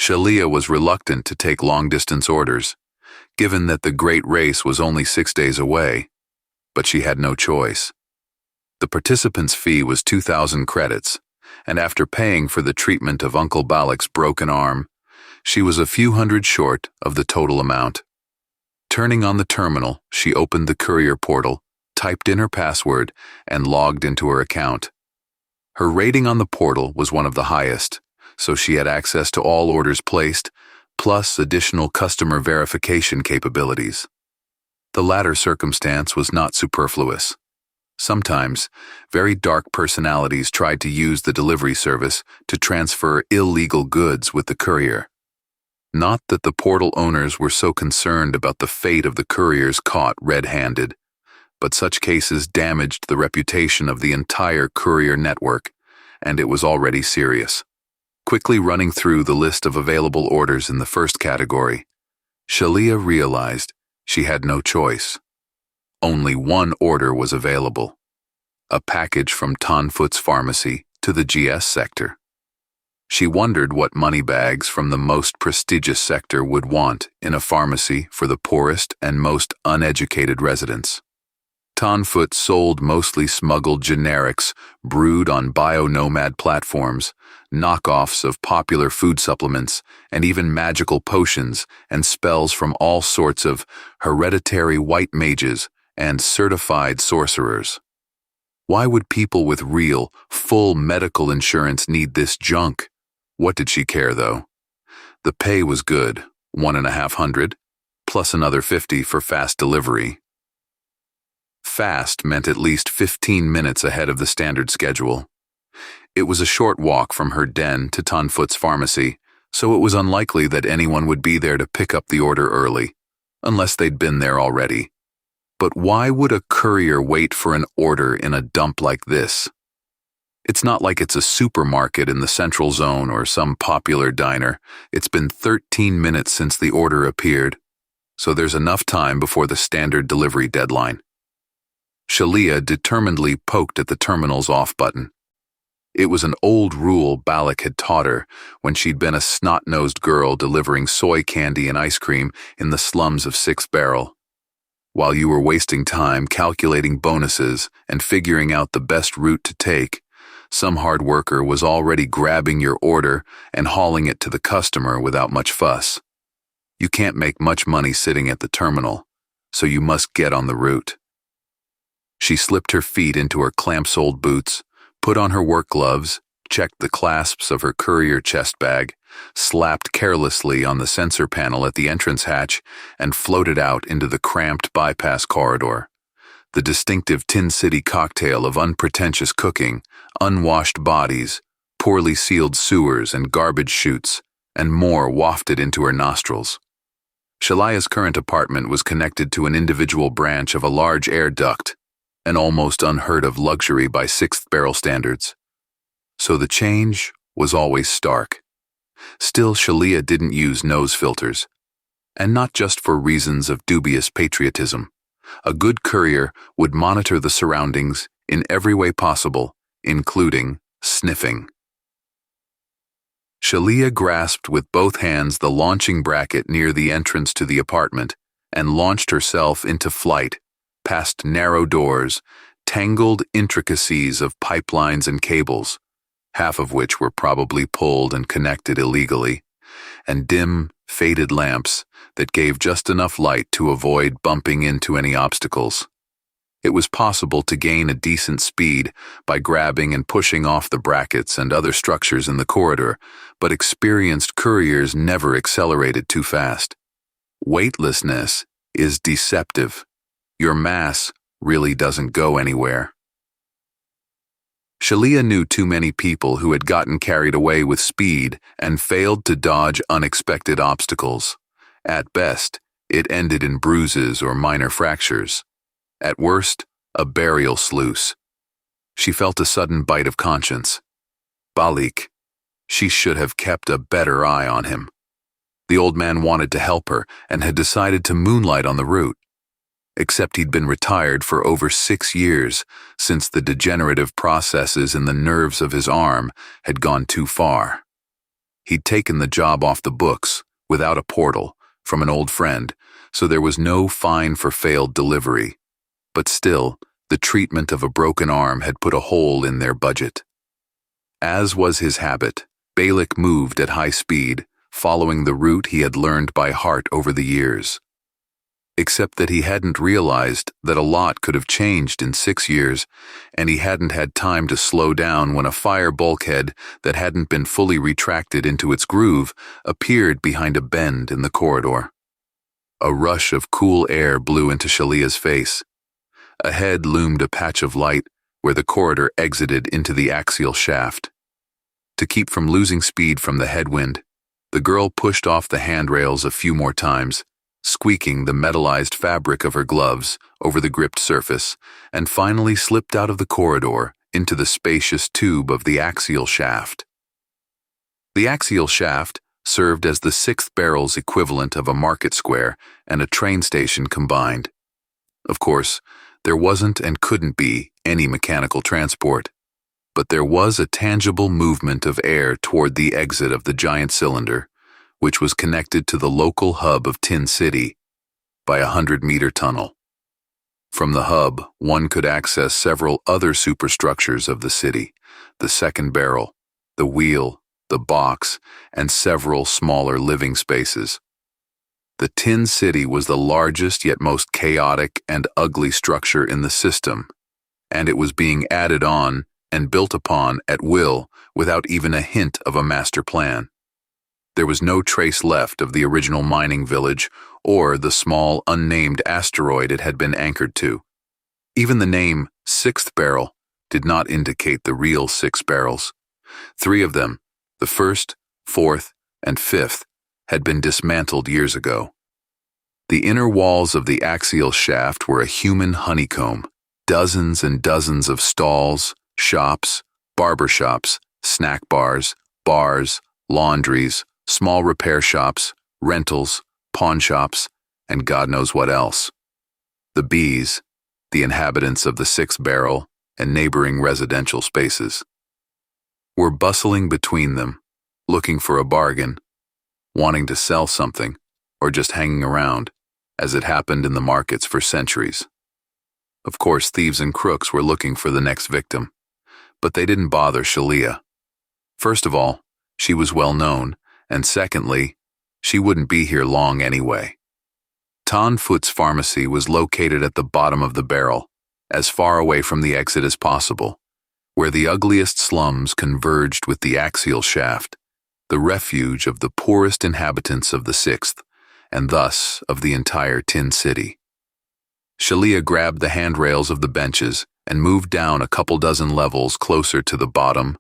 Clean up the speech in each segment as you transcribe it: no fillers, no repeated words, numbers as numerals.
Shalia was reluctant to take long-distance orders, given that the great race was only 6 days away, but she had no choice. The participant's fee was 2,000 credits, and after paying for the treatment of Uncle Balak's broken arm, she was a few hundred short of the total amount. Turning on the terminal, she opened the courier portal, typed in her password, and logged into her account. Her rating on the portal was one of the highest, so she had access to all orders placed, plus additional customer verification capabilities. The latter circumstance was not superfluous. Sometimes, very dark personalities tried to use the delivery service to transfer illegal goods with the courier. Not that the portal owners were so concerned about the fate of the couriers caught red-handed, but such cases damaged the reputation of the entire courier network, and it was already serious. Quickly running through the list of available orders in the first category, Shalia realized she had no choice. Only one order was available: a package from Tonfoot's pharmacy to the GS sector. She wondered what moneybags from the most prestigious sector would want in a pharmacy for the poorest and most uneducated residents. Tonfoot sold mostly smuggled generics brewed on bio-nomad platforms, knockoffs of popular food supplements, and even magical potions and spells from all sorts of hereditary white mages and certified sorcerers. Why would people with real, full medical insurance need this junk? What did she care, though? The pay was good, $1,500, plus another $50 for fast delivery. Fast meant at least 15 minutes ahead of the standard schedule. It was a short walk from her den to Tonfoot's pharmacy, so it was unlikely that anyone would be there to pick up the order early, unless they'd been there already. But why would a courier wait for an order in a dump like this? It's not like it's a supermarket in the Central Zone or some popular diner. It's been 13 minutes since the order appeared, so there's enough time before the standard delivery deadline. Shalia determinedly poked at the terminal's off button. It was an old rule Balak had taught her when she'd been a snot-nosed girl delivering soy candy and ice cream in the slums of Six Barrel. While you were wasting time calculating bonuses and figuring out the best route to take, some hard worker was already grabbing your order and hauling it to the customer without much fuss. You can't make much money sitting at the terminal, so you must get on the route. She slipped her feet into her clamp-soled boots, put on her work gloves, checked the clasps of her courier chest bag, slapped carelessly on the sensor panel at the entrance hatch, and floated out into the cramped bypass corridor. The distinctive Tin City cocktail of unpretentious cooking, unwashed bodies, poorly sealed sewers and garbage chutes, and more wafted into her nostrils. Shalia's current apartment was connected to an individual branch of a large air duct, an almost unheard-of luxury by Sixth Barrel standards. So the change was always stark. Still, Shalia didn't use nose filters, and not just for reasons of dubious patriotism. A good courier would monitor the surroundings in every way possible, including sniffing. Shalia grasped with both hands the launching bracket near the entrance to the apartment and launched herself into flight, past narrow doors, tangled intricacies of pipelines and cables, half of which were probably pulled and connected illegally, and dim, faded lamps that gave just enough light to avoid bumping into any obstacles. It was possible to gain a decent speed by grabbing and pushing off the brackets and other structures in the corridor, but experienced couriers never accelerated too fast. Weightlessness is deceptive. Your mass really doesn't go anywhere. Shalia knew too many people who had gotten carried away with speed and failed to dodge unexpected obstacles. At best, it ended in bruises or minor fractures. At worst, a burial sluice. She felt a sudden bite of conscience. Balak. She should have kept a better eye on him. The old man wanted to help her and had decided to moonlight on the route. Except he'd been retired for over 6 years since the degenerative processes in the nerves of his arm had gone too far. He'd taken the job off the books, without a portal, from an old friend, so there was no fine for failed delivery. But still, the treatment of a broken arm had put a hole in their budget. As was his habit, Balik moved at high speed, following the route he had learned by heart over the years. Except that he hadn't realized that a lot could have changed in 6 years, and he hadn't had time to slow down when a fire bulkhead that hadn't been fully retracted into its groove appeared behind a bend in the corridor. A rush of cool air blew into Shalia's face. Ahead loomed a patch of light where the corridor exited into the axial shaft. To keep from losing speed from the headwind, the girl pushed off the handrails a few more times, squeaking the metallized fabric of her gloves over the gripped surface, and finally slipped out of the corridor into the spacious tube of the axial shaft. The axial shaft served as the 6th barrel's equivalent of a market square and a train station combined. Of course, there wasn't and couldn't be any mechanical transport, but there was a tangible movement of air toward the exit of the giant cylinder, which was connected to the local hub of Tin City by a 100-meter tunnel. From the hub, one could access several other superstructures of the city: the 2nd barrel, the wheel, the box, and several smaller living spaces. The Tin City was the largest yet most chaotic and ugly structure in the system, and it was being added on and built upon at will without even a hint of a master plan. There was no trace left of the original mining village or the small, unnamed asteroid it had been anchored to. Even the name 6th Barrel did not indicate the real 6 barrels. 3 of them, the 1st, 4th, and 5th, had been dismantled years ago. The inner walls of the axial shaft were a human honeycomb, dozens and dozens of stalls, shops, barber shops, snack bars, laundries, small repair shops, rentals, pawn shops, and God knows what else. The bees, the inhabitants of the 6th barrel and neighboring residential spaces, were bustling between them, looking for a bargain, wanting to sell something, or just hanging around, as it happened in the markets for centuries. Of course, thieves and crooks were looking for the next victim, but they didn't bother Shalia. First of all, she was well known, and secondly, she wouldn't be here long anyway. Tanfoot's pharmacy was located at the bottom of the barrel, as far away from the exit as possible, where the ugliest slums converged with the axial shaft, the refuge of the poorest inhabitants of the 6th, and thus of the entire Tin City. Shalia grabbed the handrails of the benches and moved down a couple dozen levels closer to the bottom,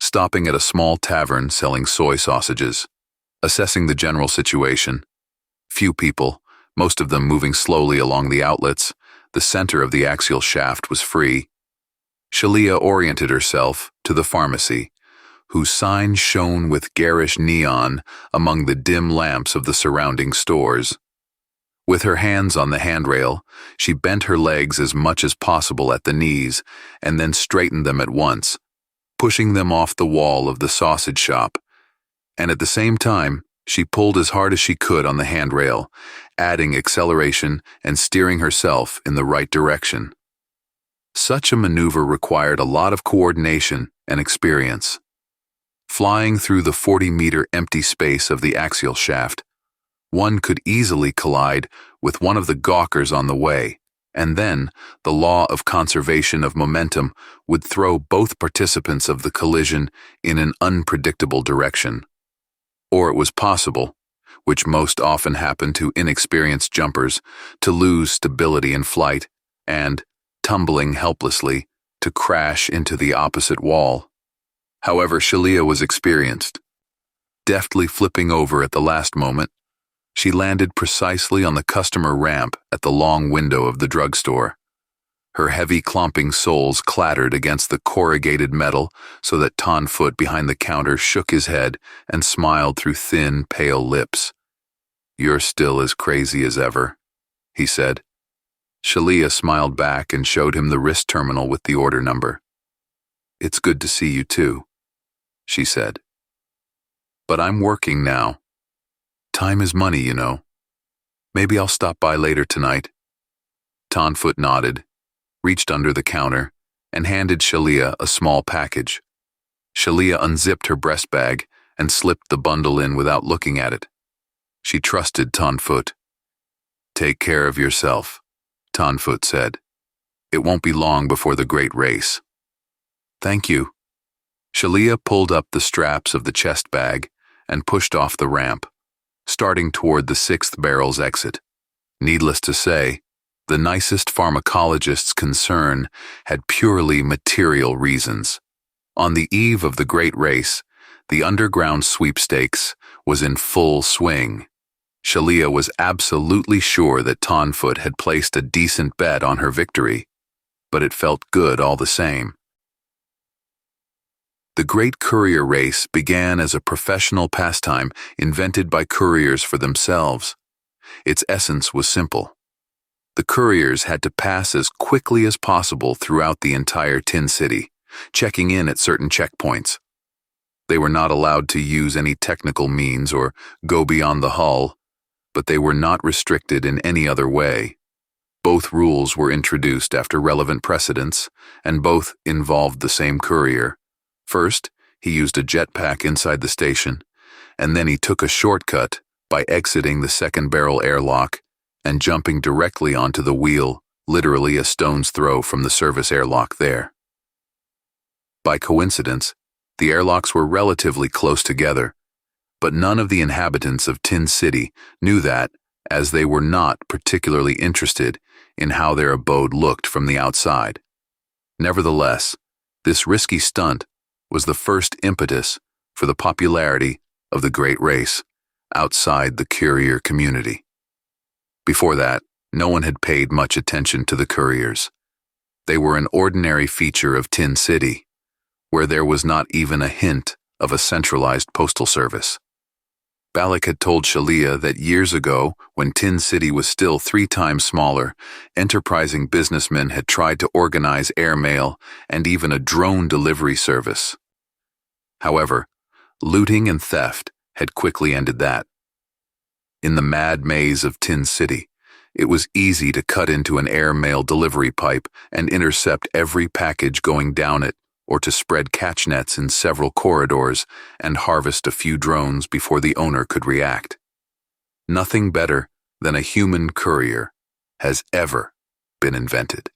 stopping at a small tavern selling soy sausages, assessing the general situation. Few people, most of them moving slowly along the outlets. The center of the axial shaft was free. Shalia oriented herself to the pharmacy, whose sign shone with garish neon among the dim lamps of the surrounding stores. With her hands on the handrail, she bent her legs as much as possible at the knees and then straightened them at once, pushing them off the wall of the sausage shop, and at the same time, she pulled as hard as she could on the handrail, adding acceleration and steering herself in the right direction. Such a maneuver required a lot of coordination and experience. Flying through the 40-meter empty space of the axial shaft, one could easily collide with one of the gawkers on the way, and then the law of conservation of momentum would throw both participants of the collision in an unpredictable direction. Or it was possible, which most often happened to inexperienced jumpers, to lose stability in flight and, tumbling helplessly, to crash into the opposite wall. However, Shalia was experienced. Deftly flipping over at the last moment, she landed precisely on the customer ramp at the long window of the drugstore. Her heavy clomping soles clattered against the corrugated metal so that Tanfoot behind the counter shook his head and smiled through thin, pale lips. "You're still as crazy as ever," he said. Shalia smiled back and showed him the wrist terminal with the order number. "It's good to see you too," she said. But I'm working now. Time is money, you know. Maybe I'll stop by later tonight. Tonfoot nodded, reached under the counter, and handed Shalia a small package. Shalia unzipped her breast bag and slipped the bundle in without looking at it. She trusted Tonfoot. "Take care of yourself," Tonfoot said. "It won't be long before the great race." "Thank you." Shalia pulled up the straps of the chest bag and pushed off the ramp, starting toward the sixth barrel's exit. Needless to say, the nicest pharmacologist's concern had purely material reasons. On the eve of the great race, the underground sweepstakes was in full swing. Shalia was absolutely sure that Tonfoot had placed a decent bet on her victory, but it felt good all the same. The Great Courier Race began as a professional pastime invented by couriers for themselves. Its essence was simple. The couriers had to pass as quickly as possible throughout the entire Tin City, checking in at certain checkpoints. They were not allowed to use any technical means or go beyond the hull, but they were not restricted in any other way. Both rules were introduced after relevant precedents, and both involved the same courier. First, he used a jetpack inside the station, and then he took a shortcut by exiting the second barrel airlock and jumping directly onto the wheel, literally a stone's throw from the service airlock there. By coincidence, the airlocks were relatively close together, but none of the inhabitants of Tin City knew that, as they were not particularly interested in how their abode looked from the outside. Nevertheless, this risky stunt was the first impetus for the popularity of the Great Race outside the courier community. Before that, no one had paid much attention to the couriers. They were an ordinary feature of Tin City, where there was not even a hint of a centralized postal service. Balak had told Shalia that years ago, when Tin City was still 3 times smaller, enterprising businessmen had tried to organize airmail and even a drone delivery service. However, looting and theft had quickly ended that. In the mad maze of Tin City, it was easy to cut into an airmail delivery pipe and intercept every package going down it, or to spread catch nets in several corridors and harvest a few drones before the owner could react. Nothing better than a human courier has ever been invented.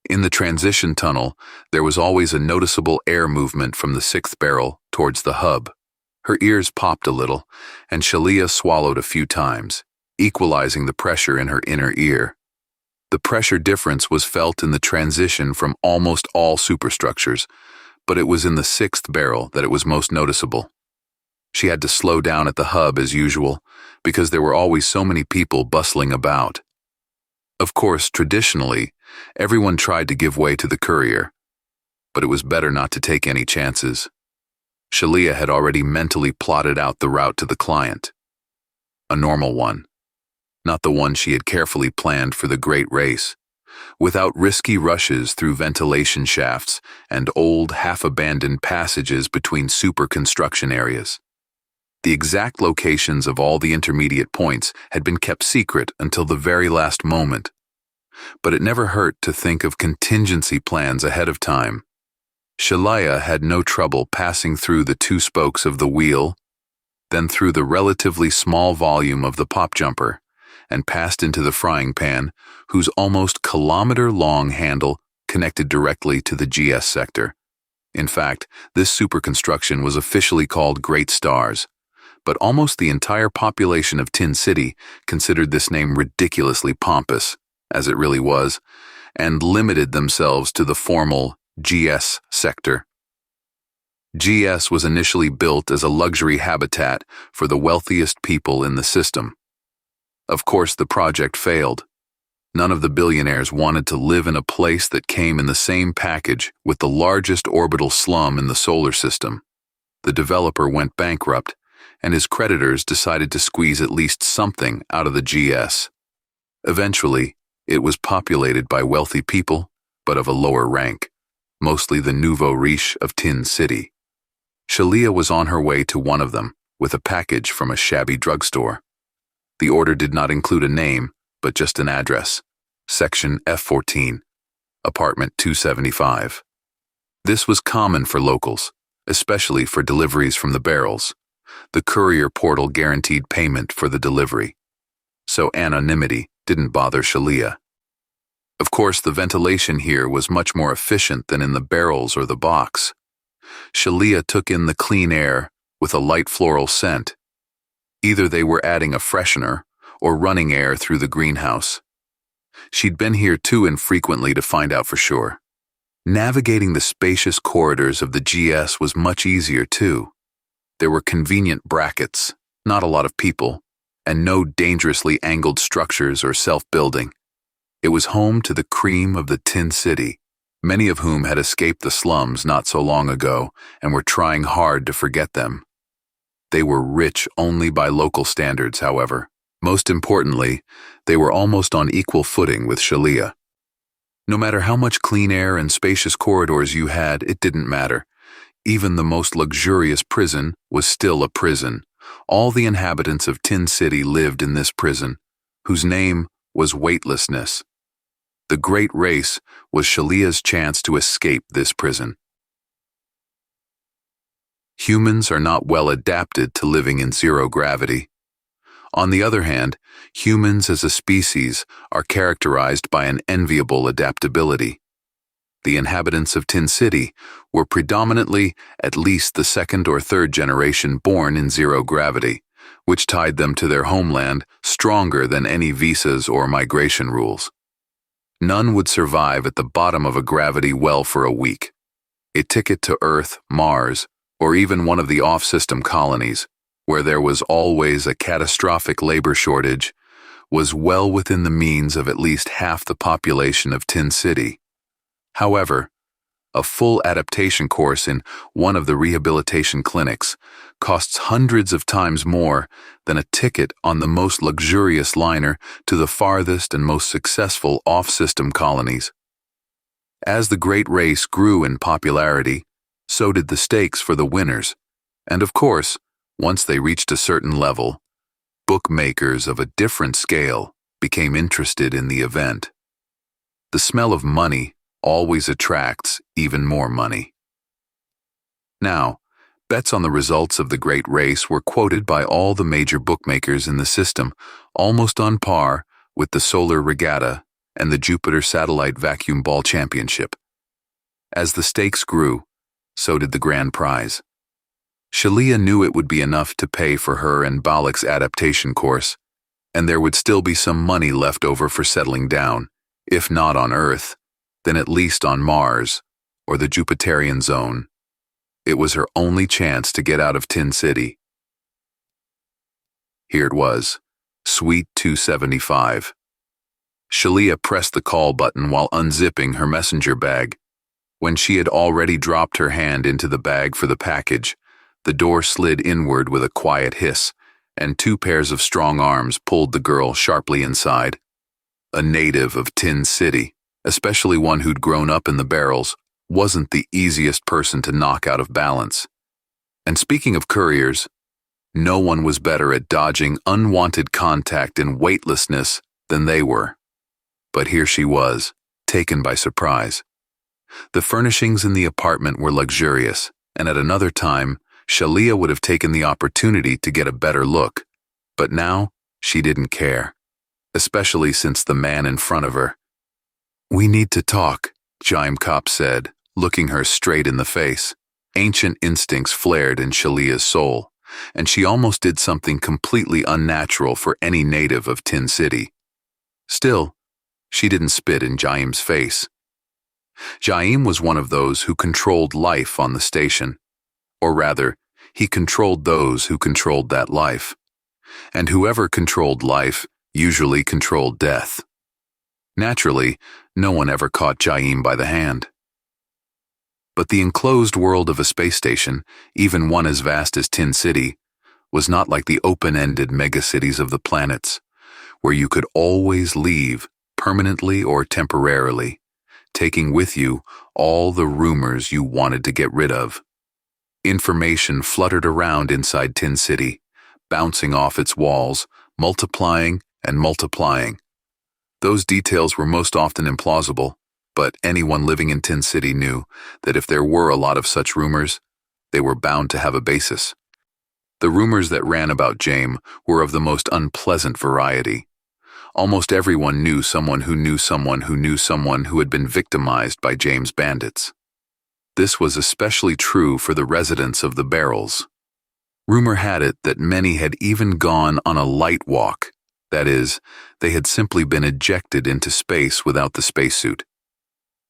In the transition tunnel, there was always a noticeable air movement from the sixth barrel towards the hub. Her ears popped a little, and Shalia swallowed a few times, equalizing the pressure in her inner ear. The pressure difference was felt in the transition from almost all superstructures, but it was in the sixth barrel that it was most noticeable. She had to slow down at the hub as usual, because there were always so many people bustling about. Of course, traditionally, everyone tried to give way to the courier, but it was better not to take any chances. Shalia had already mentally plotted out the route to the client. A normal one. Not the one she had carefully planned for the great race, without risky rushes through ventilation shafts and old, half-abandoned passages between super construction areas. The exact locations of all the intermediate points had been kept secret until the very last moment, but it never hurt to think of contingency plans ahead of time. Shalia had no trouble passing through the 2 spokes of the wheel, then through the relatively small volume of the pop jumper, and passed into the frying pan, whose almost kilometer-long handle connected directly to the GS sector. In fact, this superconstruction was officially called Great Stars, but almost the entire population of Tin City considered this name ridiculously pompous, as it really was, and limited themselves to the formal GS sector. GS was initially built as a luxury habitat for the wealthiest people in the system. Of course, the project failed. None of the billionaires wanted to live in a place that came in the same package with the largest orbital slum in the solar system. The developer went bankrupt, and his creditors decided to squeeze at least something out of the GS. Eventually, it was populated by wealthy people, but of a lower rank, mostly the nouveau riche of Tin City. Shalia was on her way to one of them with a package from a shabby drugstore. The order did not include a name, but just an address. Section F14, apartment 275. This was common for locals, especially for deliveries from the barrels. The courier portal guaranteed payment for the delivery, so anonymity didn't bother Shalia. Of course, the ventilation here was much more efficient than in the barrels or the box. Shalia took in the clean air with a light floral scent. Either they were adding a freshener or running air through the greenhouse. She'd been here too infrequently to find out for sure. Navigating the spacious corridors of the GS was much easier too. There were convenient brackets, not a lot of people, and no dangerously angled structures or self-building. It was home to the cream of the Tin City, many of whom had escaped the slums not so long ago and were trying hard to forget them. They were rich only by local standards, however. Most importantly, they were almost on equal footing with Shalia. No matter how much clean air and spacious corridors you had, it didn't matter. Even the most luxurious prison was still a prison. All the inhabitants of Tin City lived in this prison, whose name was weightlessness. The Great Race was Shalia's chance to escape this prison. Humans are not well adapted to living in zero gravity. On the other hand, humans as a species are characterized by an enviable adaptability. The inhabitants of Tin City were predominantly at least the second or third generation born in zero gravity, which tied them to their homeland stronger than any visas or migration rules. None would survive at the bottom of a gravity well for a week. A ticket to Earth, Mars, or even one of the off-system colonies, where there was always a catastrophic labor shortage, was well within the means of at least half the population of Tin City. However, a full adaptation course in one of the rehabilitation clinics costs hundreds of times more than a ticket on the most luxurious liner to the farthest and most successful off-system colonies. As the Great Race grew in popularity, so did the stakes for the winners, and of course, once they reached a certain level, bookmakers of a different scale became interested in the event. The smell of money always attracts even more money. Now, bets on the results of the Great Race were quoted by all the major bookmakers in the system, almost on par with the Solar Regatta and the Jupiter Satellite Vacuum Ball Championship. As the stakes grew, so did the grand prize. Shalia knew it would be enough to pay for her and Balak's adaptation course, and there would still be some money left over for settling down, if not on Earth, then at least on Mars or the Jupiterian zone. It was her only chance to get out of Tin City. Here it was, Suite 275. Shalia pressed the call button while unzipping her messenger bag. When she had already dropped her hand into the bag for the package, the door slid inward with a quiet hiss, and two pairs of strong arms pulled the girl sharply inside. A native of Tin City, especially one who'd grown up in the barrels, wasn't the easiest person to knock out of balance. And speaking of couriers, no one was better at dodging unwanted contact and weightlessness than they were. But here she was, taken by surprise. The furnishings in the apartment were luxurious, and at another time, Shalia would have taken the opportunity to get a better look. But now, she didn't care, especially since the man in front of her. "We need to talk," Jame said, looking her straight in the face. Ancient instincts flared in Shalia's soul, and she almost did something completely unnatural for any native of Tin City. Still, she didn't spit in Jame's face. Jame was one of those who controlled life on the station. Or rather, he controlled those who controlled that life. And whoever controlled life usually controlled death. Naturally, no one ever caught Jame by the hand. But the enclosed world of a space station, even one as vast as Tin City, was not like the open-ended megacities of the planets, where you could always leave, permanently or temporarily, taking with you all the rumors you wanted to get rid of. Information fluttered around inside Tin City, bouncing off its walls, multiplying and multiplying. Those details were most often implausible, but anyone living in Tin City knew that if there were a lot of such rumors, they were bound to have a basis. The rumors that ran about Jame were of the most unpleasant variety. Almost everyone knew someone who knew someone who knew someone who had been victimized by Jame's bandits. This was especially true for the residents of the Barrels. Rumor had it that many had even gone on a light walk. That is, they had simply been ejected into space without the spacesuit.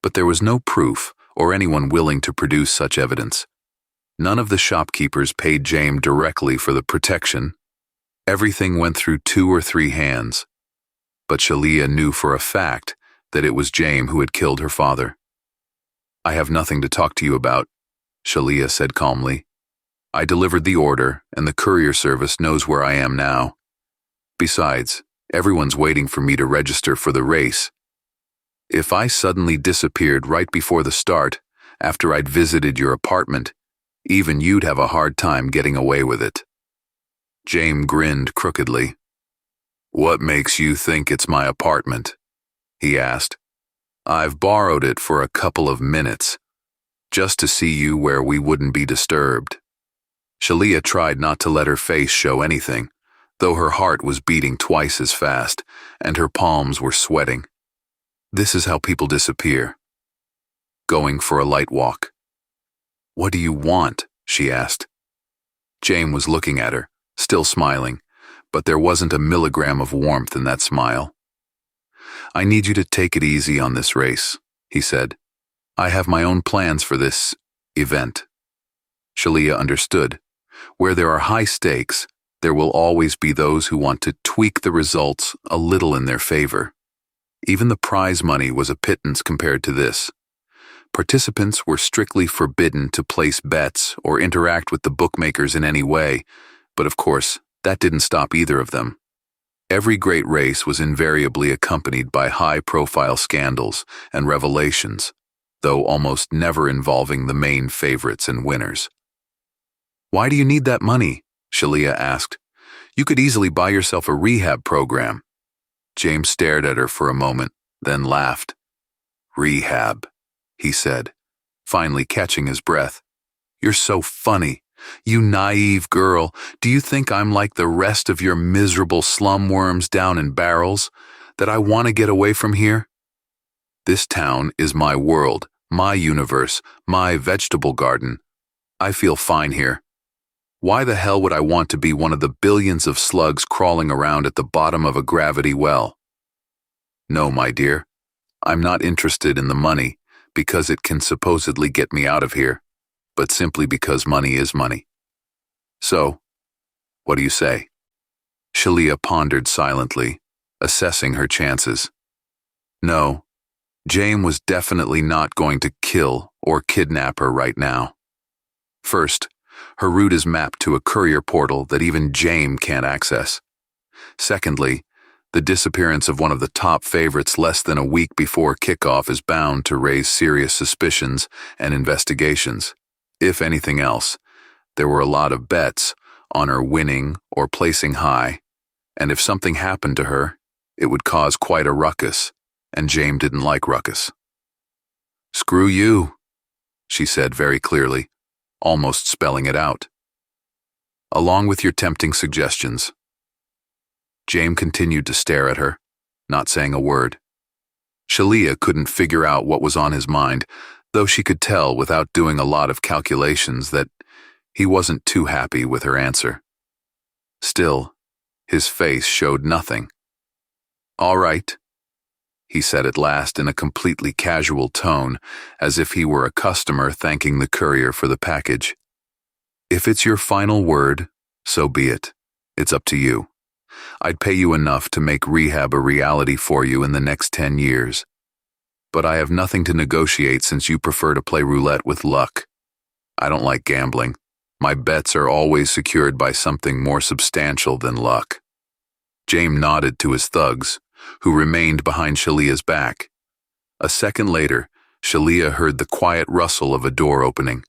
But there was no proof or anyone willing to produce such evidence. None of the shopkeepers paid Jame directly for the protection. Everything went through 2 or 3 hands. But Shalia knew for a fact that it was Jame who had killed her father. "I have nothing to talk to you about," Shalia said calmly. "I delivered the order, and the courier service knows where I am now. Besides, everyone's waiting for me to register for the race. If I suddenly disappeared right before the start, after I'd visited your apartment, even you'd have a hard time getting away with it." Jame grinned crookedly. "What makes you think it's my apartment?" he asked. "I've borrowed it for a couple of minutes, just to see you where we wouldn't be disturbed." Shalia tried not to let her face show anything, though her heart was beating twice as fast, and her palms were sweating. This is how people disappear. Going for a light walk. "What do you want?" she asked. Jame was looking at her, still smiling, but there wasn't a milligram of warmth in that smile. "I need you to take it easy on this race," he said. "I have my own plans for this event." Shalia understood. Where there are high stakes, there will always be those who want to tweak the results a little in their favor. Even the prize money was a pittance compared to this. Participants were strictly forbidden to place bets or interact with the bookmakers in any way, but of course, that didn't stop either of them. Every great race was invariably accompanied by high-profile scandals and revelations, though almost never involving the main favorites and winners. "Why do you need that money?" Shalia asked. "You could easily buy yourself a rehab program." James stared at her for a moment, then laughed. "Rehab," he said, finally catching his breath. "You're so funny. You naive girl, do you think I'm like the rest of your miserable slum worms down in Barrels, that I want to get away from here? This town is my world, my universe, my vegetable garden. I feel fine here. Why the hell would I want to be one of the billions of slugs crawling around at the bottom of a gravity well? No, my dear, I'm not interested in the money because it can supposedly get me out of here, but simply because money is money. So, what do you say?" Shalia pondered silently, assessing her chances. No, Jame was definitely not going to kill or kidnap her right now. First, her route is mapped to a courier portal that even Jame can't access. Secondly, the disappearance of one of the top favorites less than a week before kickoff is bound to raise serious suspicions and investigations. If anything else, there were a lot of bets on her winning or placing high, and if something happened to her, it would cause quite a ruckus, and Jame didn't like ruckus. "Screw you," she said very clearly, almost spelling it out. "Along with your tempting suggestions." Jame continued to stare at her, not saying a word. Shalia couldn't figure out what was on his mind, though she could tell without doing a lot of calculations that he wasn't too happy with her answer. Still, his face showed nothing. "All right," he said at last in a completely casual tone, as if he were a customer thanking the courier for the package. "If it's your final word, so be it. It's up to you. I'd pay you enough to make rehab a reality for you in the next 10 years. But I have nothing to negotiate since you prefer to play roulette with luck. I don't like gambling. My bets are always secured by something more substantial than luck." Jame nodded to his thugs, who remained behind Shalia's back. A second later, Shalia heard the quiet rustle of a door opening.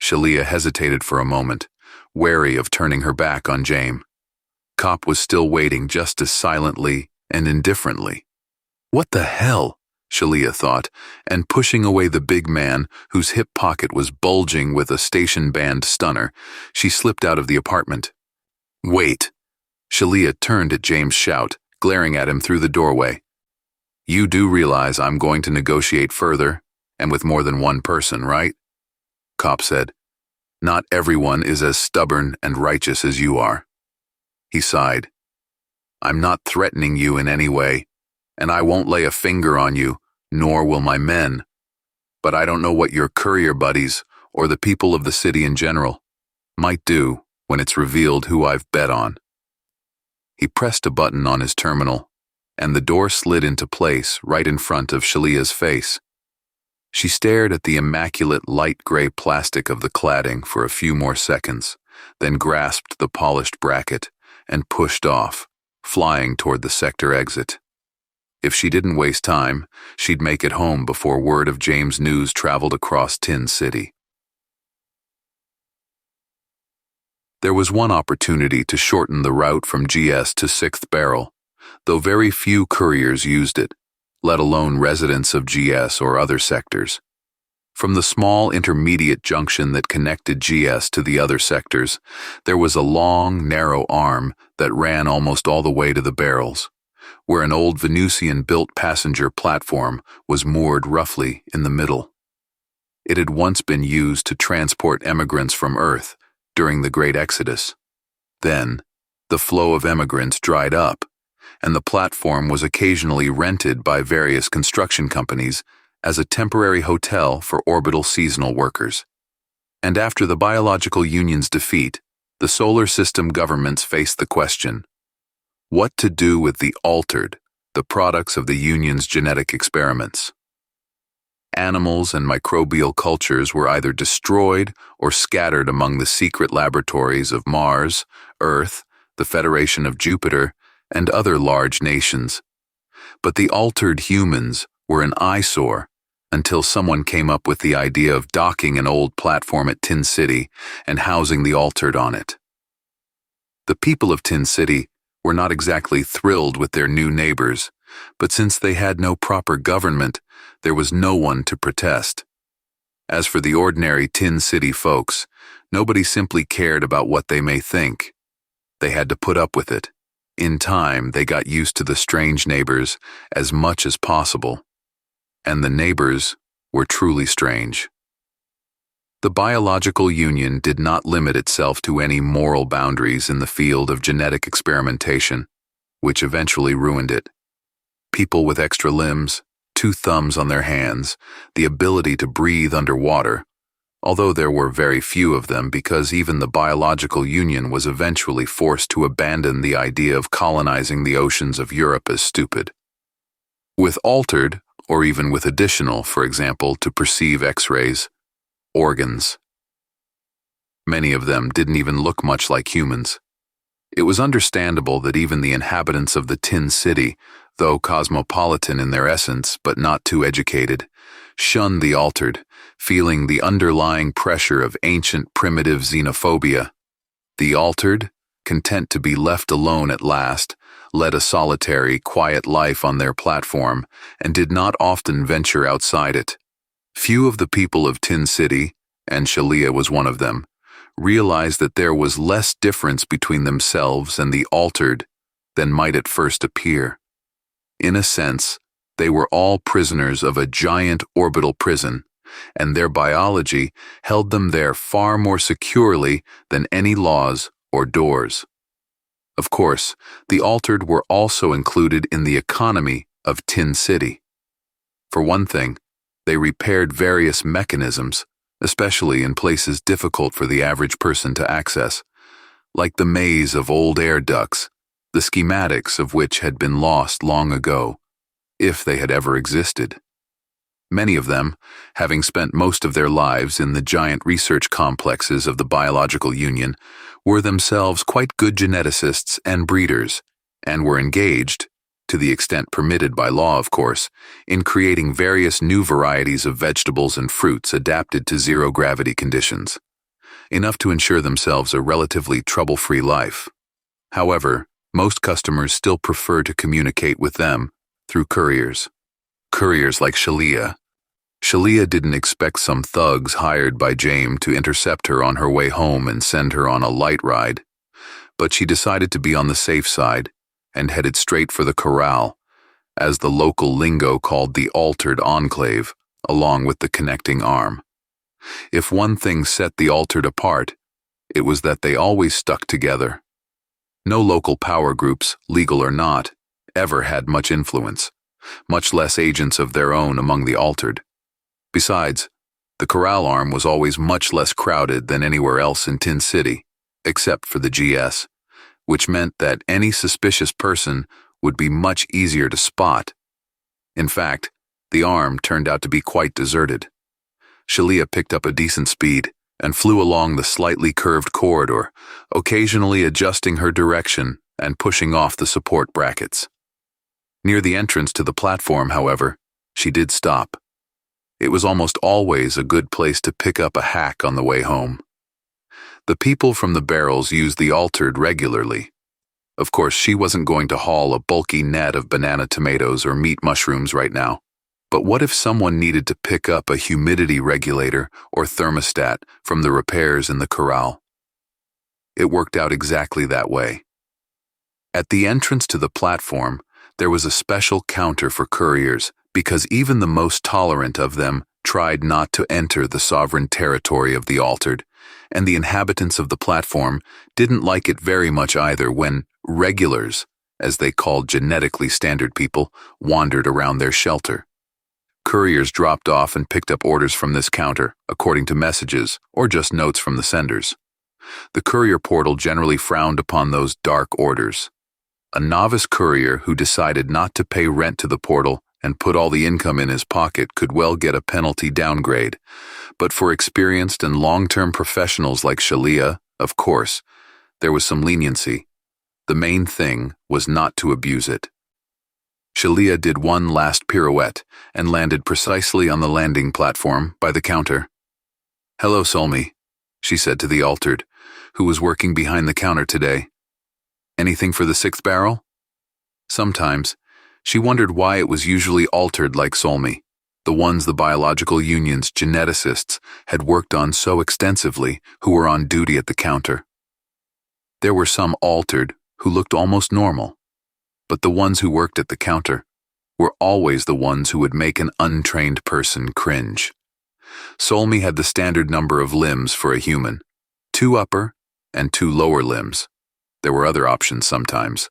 Shalia hesitated for a moment, wary of turning her back on Jame. Cop was still waiting just as silently and indifferently. What the hell? Shalia thought, and pushing away the big man, whose hip pocket was bulging with a station-band stunner, she slipped out of the apartment. Wait! Shalia turned at Jame's shout, glaring at him through the doorway. You do realize I'm going to negotiate further, and with more than one person, right? Cop said. Not everyone is as stubborn and righteous as you are. He sighed. I'm not threatening you in any way, and I won't lay a finger on you, nor will my men. But I don't know what your courier buddies, or the people of the city in general, might do when it's revealed who I've bet on. He pressed a button on his terminal, and the door slid into place right in front of Shalia's face. She stared at the immaculate light gray plastic of the cladding for a few more seconds, then grasped the polished bracket and pushed off, flying toward the sector exit. If she didn't waste time, she'd make it home before word of Jame's news traveled across Tin City. There was one opportunity to shorten the route from GS to 6th Barrel, though very few couriers used it, let alone residents of GS or other sectors. From the small intermediate junction that connected GS to the other sectors, there was a long, narrow arm that ran almost all the way to the barrels, where an old Venusian-built passenger platform was moored roughly in the middle. It had once been used to transport emigrants from Earth during the Great Exodus. Then, the flow of emigrants dried up, and the platform was occasionally rented by various construction companies as a temporary hotel for orbital seasonal workers. And after the biological union's defeat, the solar system governments faced the question: what to do with the altered, the products of the union's genetic experiments? Animals and microbial cultures were either destroyed or scattered among the secret laboratories of Mars, Earth, the Federation of Jupiter, and other large nations. But the altered humans were an eyesore until someone came up with the idea of docking an old platform at Tin City and housing the altered on it. The people of Tin City were not exactly thrilled with their new neighbors, but since they had no proper government, there was no one to protest. As for the ordinary Tin City folks, nobody simply cared about what they may think. They had to put up with it. In time, they got used to the strange neighbors as much as possible. And the neighbors were truly strange. The biological union did not limit itself to any moral boundaries in the field of genetic experimentation, which eventually ruined it. People with extra limbs, 2 thumbs on their hands, the ability to breathe underwater, although there were very few of them because even the biological union was eventually forced to abandon the idea of colonizing the oceans of Europe as stupid. With altered, or even with additional, for example, to perceive X-rays, organs. Many of them didn't even look much like humans. It was understandable that even the inhabitants of the Tin City, though cosmopolitan in their essence but not too educated, shunned the altered, feeling the underlying pressure of ancient primitive xenophobia. The altered, content to be left alone at last, led a solitary, quiet life on their platform and did not often venture outside it. Few of the people of Tin City, and Shalia was one of them, realized that there was less difference between themselves and the altered than might at first appear. In a sense, they were all prisoners of a giant orbital prison, and their biology held them there far more securely than any laws or doors. Of course, the altered were also included in the economy of Tin City. For one thing, they repaired various mechanisms, especially in places difficult for the average person to access, like the maze of old air ducts, the schematics of which had been lost long ago, if they had ever existed. Many of them, having spent most of their lives in the giant research complexes of the biological union, were themselves quite good geneticists and breeders, and were engaged, to the extent permitted by law of course, in creating various new varieties of vegetables and fruits adapted to zero-gravity conditions. enough to ensure themselves a relatively trouble-free life. However, most customers still prefer to communicate with them through couriers. Couriers like Shalia. Shalia didn't expect some thugs hired by Jame to intercept her on her way home and send her on a light ride, but she decided to be on the safe side and headed straight for the corral, as the local lingo called the altered enclave, along with the connecting arm. If one thing set the altered apart, it was that they always stuck together. No local power groups, legal or not, ever had much influence, much less agents of their own among the altered. Besides, the corral arm was always much less crowded than anywhere else in Tin City, except for the GS, which meant that any suspicious person would be much easier to spot. In fact, the arm turned out to be quite deserted. Shalia picked up a decent speed and flew along the slightly curved corridor, occasionally adjusting her direction and pushing off the support brackets. Near the entrance to the platform, however, she did stop. It was almost always a good place to pick up a hack on the way home. The people from the barrels used the altered regularly. Of course, she wasn't going to haul a bulky net of banana tomatoes or meat mushrooms right now. But what if someone needed to pick up a humidity regulator or thermostat from the repairs in the corral? It worked out exactly that way. At the entrance to the platform, there was a special counter for couriers because even the most tolerant of them tried not to enter the sovereign territory of the altered, and the inhabitants of the platform didn't like it very much either when regulars, as they called genetically standard people, wandered around their shelter. Couriers dropped off and picked up orders from this counter, according to messages or just notes from the senders. The courier portal generally frowned upon those dark orders. A novice courier who decided not to pay rent to the portal and put all the income in his pocket could well get a penalty downgrade, but for experienced and long-term professionals like Shalia, of course, there was some leniency. The main thing was not to abuse it. Shalia did one last pirouette and landed precisely on the landing platform by the counter. "Hello, Solmi," she said to the altered, who was working behind the counter today. "Anything for the 6th barrel?" Sometimes, she wondered why it was usually altered like Solmi, the ones the biological union's geneticists had worked on so extensively, who were on duty at the counter. There were some altered who looked almost normal, but the ones who worked at the counter were always the ones who would make an untrained person cringe. Solmi had the standard number of limbs for a human, 2 upper and 2 lower limbs. There were other options sometimes,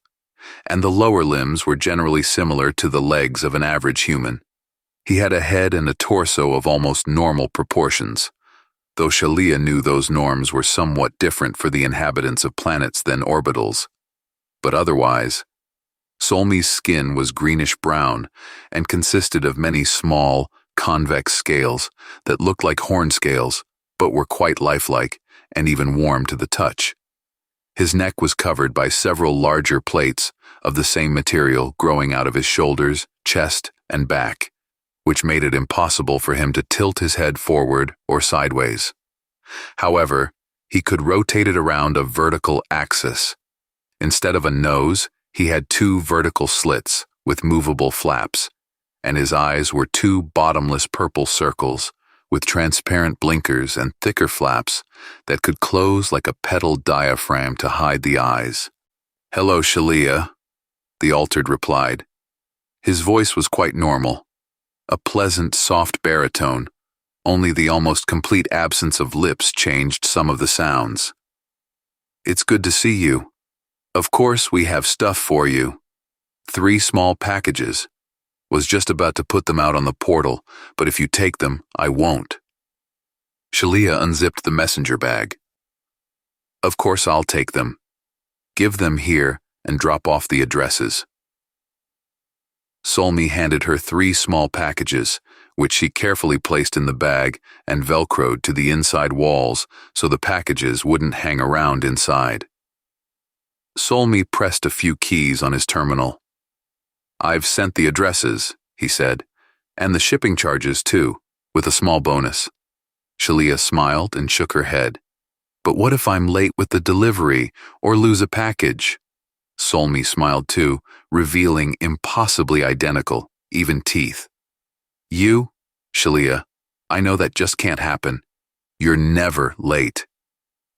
and the lower limbs were generally similar to the legs of an average human. He had a head and a torso of almost normal proportions, though Shalia knew those norms were somewhat different for the inhabitants of planets than orbitals. But otherwise, Solmi's skin was greenish-brown and consisted of many small, convex scales that looked like horn scales but were quite lifelike and even warm to the touch. His neck was covered by several larger plates of the same material growing out of his shoulders, chest, and back, which made it impossible for him to tilt his head forward or sideways. However, he could rotate it around a vertical axis. Instead of a nose, he had 2 vertical slits with movable flaps, and his eyes were 2 bottomless purple circles with transparent blinkers and thicker flaps that could close like a petal diaphragm to hide the eyes. "Hello, Shalia," the altered replied. His voice was quite normal, a pleasant, soft baritone. Only the almost complete absence of lips changed some of the sounds. "It's good to see you. Of course, we have stuff for you. 3 small packages. Was just about to put them out on the portal, but if you take them, I won't." Shalia unzipped the messenger bag. "Of course I'll take them. Give them here and drop off the addresses." Solmi handed her 3 small packages, which she carefully placed in the bag and velcroed to the inside walls so the packages wouldn't hang around inside. Solmi pressed a few keys on his terminal. "I've sent the addresses," he said, "and the shipping charges too, with a small bonus." Shalia smiled and shook her head. But what if I'm late with the delivery or lose a package? Solmi smiled too, revealing impossibly identical, even teeth. You, Shalia, I know that just can't happen. You're never late.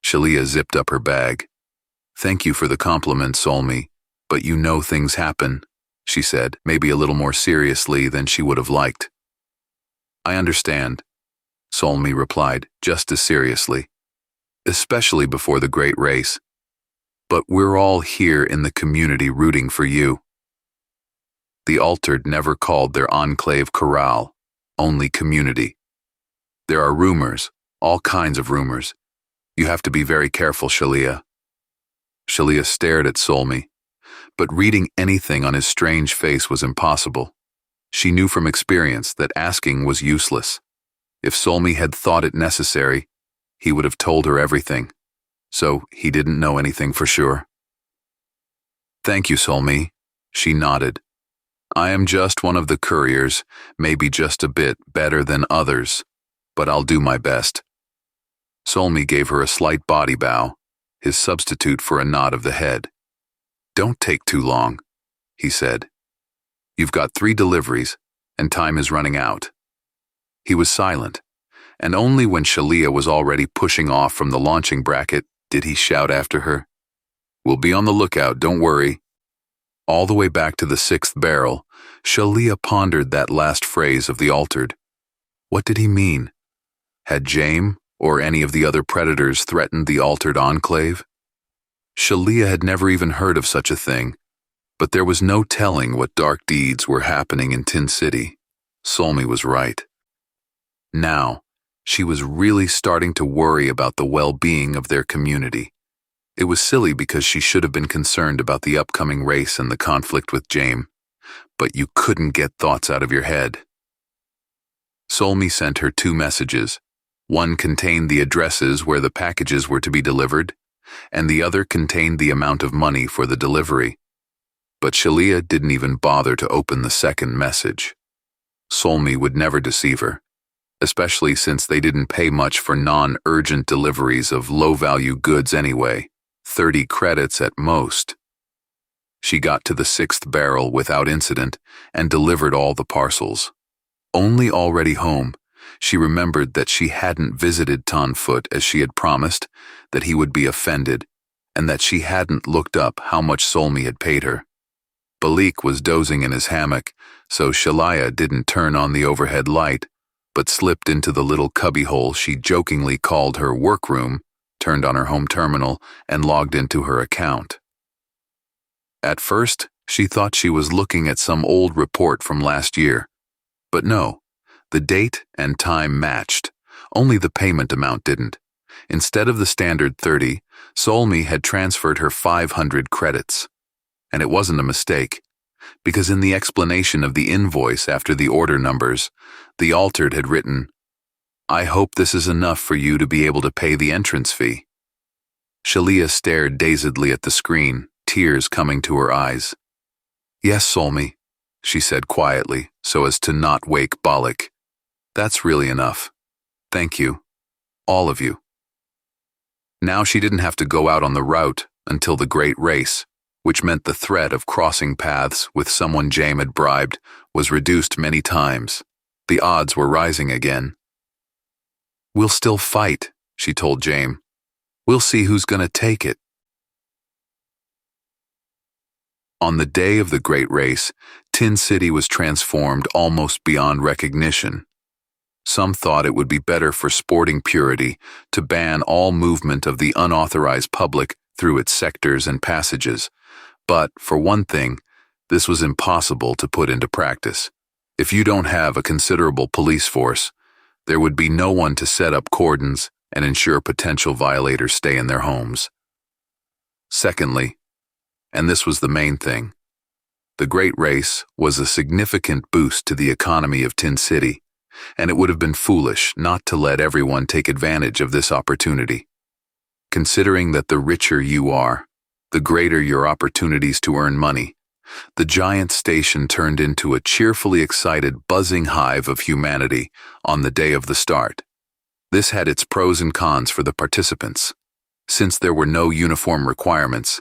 Shalia zipped up her bag. Thank you for the compliment, Solmi, but you know things happen, she said, maybe a little more seriously than she would have liked. I understand, Solmi replied, just as seriously. Especially before the great race. But we're all here in the community rooting for you. The Altered never called their enclave corral, only community. There are rumors, all kinds of rumors. You have to be very careful, Shalia. Shalia stared at Solmi, but reading anything on his strange face was impossible. She knew from experience that asking was useless. If Solmi had thought it necessary, he would have told her everything, so he didn't know anything for sure. Thank you, Solmi, she nodded. I am just one of the couriers, maybe just a bit better than others, but I'll do my best. Solmi gave her a slight body bow, his substitute for a nod of the head. Don't take too long, he said. You've got 3 deliveries, and time is running out. He was silent, and only when Shalia was already pushing off from the launching bracket did he shout after her. We'll be on the lookout, don't worry. All the way back to the 6th barrel, Shalia pondered that last phrase of the Altered. What did he mean? Had Jame or any of the other predators threatened the Altered enclave? Shalia had never even heard of such a thing, but there was no telling what dark deeds were happening in Tin City. Solmi was right. Now, she was really starting to worry about the well-being of their community. It was silly because she should have been concerned about the upcoming race and the conflict with Jame, but you couldn't get thoughts out of your head. Solmi sent her 2 messages. One contained the addresses where the packages were to be delivered, and the other contained the amount of money for the delivery. But Shalia didn't even bother to open the second message. Solmi would never deceive her, especially since they didn't pay much for non-urgent deliveries of low-value goods anyway, 30 credits at most. She got to the 6th barrel without incident and delivered all the parcels. Only already home, she remembered that she hadn't visited Tonfoot as she had promised, that he would be offended, and that she hadn't looked up how much Solmi had paid her. Balik was dozing in his hammock, so Shalia didn't turn on the overhead light, but slipped into the little cubbyhole she jokingly called her workroom, turned on her home terminal, and logged into her account. At first, she thought she was looking at some old report from last year, but no. The date and time matched, only the payment amount didn't. Instead of the standard 30, Solmi had transferred her 500 credits. And it wasn't a mistake, because in the explanation of the invoice after the order numbers, the Altered had written, I hope this is enough for you to be able to pay the entrance fee. Shalia stared dazedly at the screen, tears coming to her eyes. Yes, Solmi, she said quietly, so as to not wake Balik. That's really enough. Thank you. All of you. Now she didn't have to go out on the route until the great race, which meant the threat of crossing paths with someone Jame had bribed was reduced many times. The odds were rising again. We'll still fight, she told Jame. We'll see who's gonna take it. On the day of the great race, Tin City was transformed almost beyond recognition. Some thought it would be better for sporting purity to ban all movement of the unauthorized public through its sectors and passages. But, for one thing, this was impossible to put into practice. If you don't have a considerable police force, there would be no one to set up cordons and ensure potential violators stay in their homes. Secondly, and this was the main thing, the Great Race was a significant boost to the economy of Tin City, and it would have been foolish not to let everyone take advantage of this opportunity. Considering that the richer you are, the greater your opportunities to earn money, the giant station turned into a cheerfully excited, buzzing hive of humanity on the day of the start. This had its pros and cons for the participants. Since there were no uniform requirements,